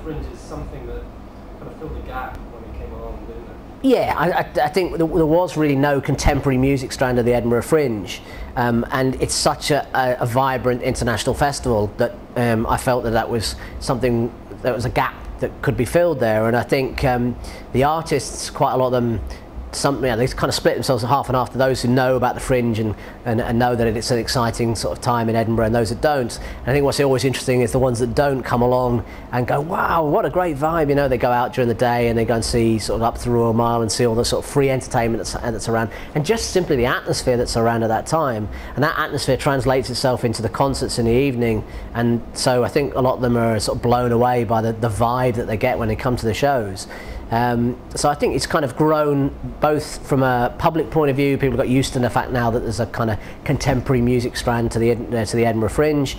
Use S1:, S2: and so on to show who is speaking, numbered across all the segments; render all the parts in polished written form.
S1: Fringe is something that kind of filled the gap when it came along, didn't it?
S2: Yeah, I think there was really no contemporary music strand of the Edinburgh Fringe, and it's such a vibrant international festival that I felt that was something, that was a gap that could be filled there. And I think the artists, quite a lot of them, they kind of split themselves half and half, to those who know about the Fringe and know that it's an exciting sort of time in Edinburgh, and those that don't. And I think what's always interesting is the ones that don't come along and go, wow, what a great vibe, you know. They go out during the day and they go and see sort of up to the Royal Mile and see all the sort of free entertainment that's around, and just simply the atmosphere that's around at that time. And that atmosphere translates itself into the concerts in the evening, and so I think a lot of them are sort of blown away by the vibe that they get when they come to the shows. So I think it's kind of grown both from a public point of view. People got used to the fact now that there's a kind of contemporary music strand to the Edinburgh Fringe.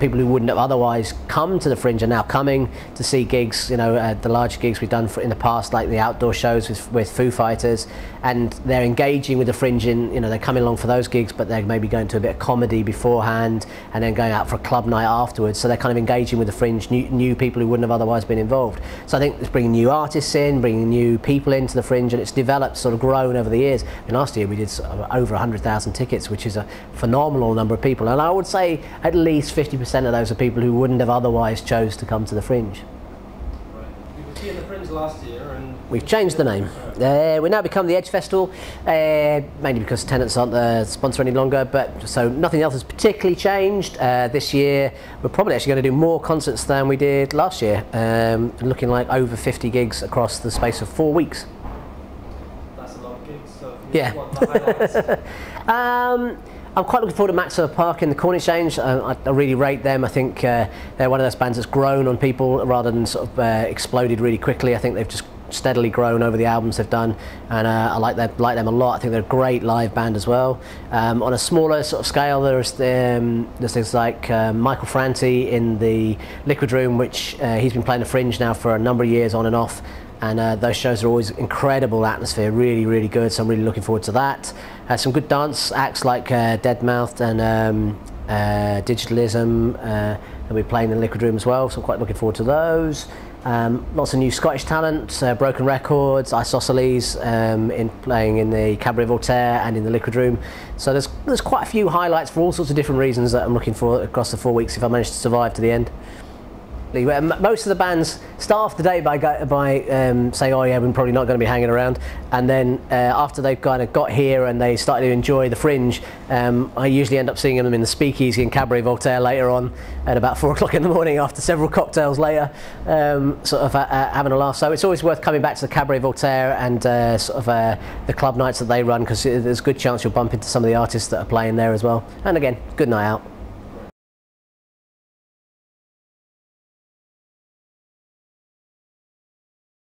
S2: People who wouldn't have otherwise come to the Fringe are now coming to see gigs, you know, the large gigs we've done in the past, like the outdoor shows with Foo Fighters, and they're engaging with the Fringe in, you know, they're coming along for those gigs, but they're maybe going to a bit of comedy beforehand and then going out for a club night afterwards. So they're kind of engaging with the Fringe, new people who wouldn't have otherwise been involved. So I think it's bringing new artists in, bringing new people into the Fringe, and it's developed, sort of grown over the years. And last year we did over 100,000 tickets, which is a phenomenal number of people, and I would say at least 50% of those are people who wouldn't have otherwise chose to come to the Fringe.
S1: Right. You were here in the Fringe last year, and
S2: we've changed the name. We now become the Edge Festival, mainly because tenants aren't the sponsor any longer, but so nothing else has particularly changed. This year we're probably actually going to do more concerts than we did last year, looking like over 50 gigs across the space of 4 weeks.
S1: That's a lot of gigs, so
S2: yeah.
S1: What the highlights?
S2: I'm quite looking forward to Maxwell Park in the Corn Exchange. I really rate them. I think they're one of those bands that's grown on people rather than sort of exploded really quickly. I think they've just steadily grown over the albums they've done, and I like them a lot. I think they're a great live band as well. On a smaller sort of scale, there's things like Michael Franti in the Liquid Room, which he's been playing the Fringe now for a number of years on and off, and those shows are always incredible atmosphere, really, really good, so I'm really looking forward to that. Some good dance acts like Deadmouthed and Digitalism, they'll be playing in the Liquid Room as well, so I'm quite looking forward to those. Lots of new Scottish talent, Broken Records, Isosceles, playing in the Cabaret Voltaire and in the Liquid Room. So there's quite a few highlights for all sorts of different reasons that I'm looking for across the 4 weeks if I manage to survive to the end. Most of the bands start off the day by saying, oh yeah, we're probably not going to be hanging around, and then after they've kind of got here and they started to enjoy the Fringe, I usually end up seeing them in the Speakeasy in Cabaret Voltaire later on at about 4 o'clock in the morning after several cocktails later, sort of having a laugh. So it's always worth coming back to the Cabaret Voltaire and sort of the club nights that they run, because there's a good chance you'll bump into some of the artists that are playing there as well. And again, good night out.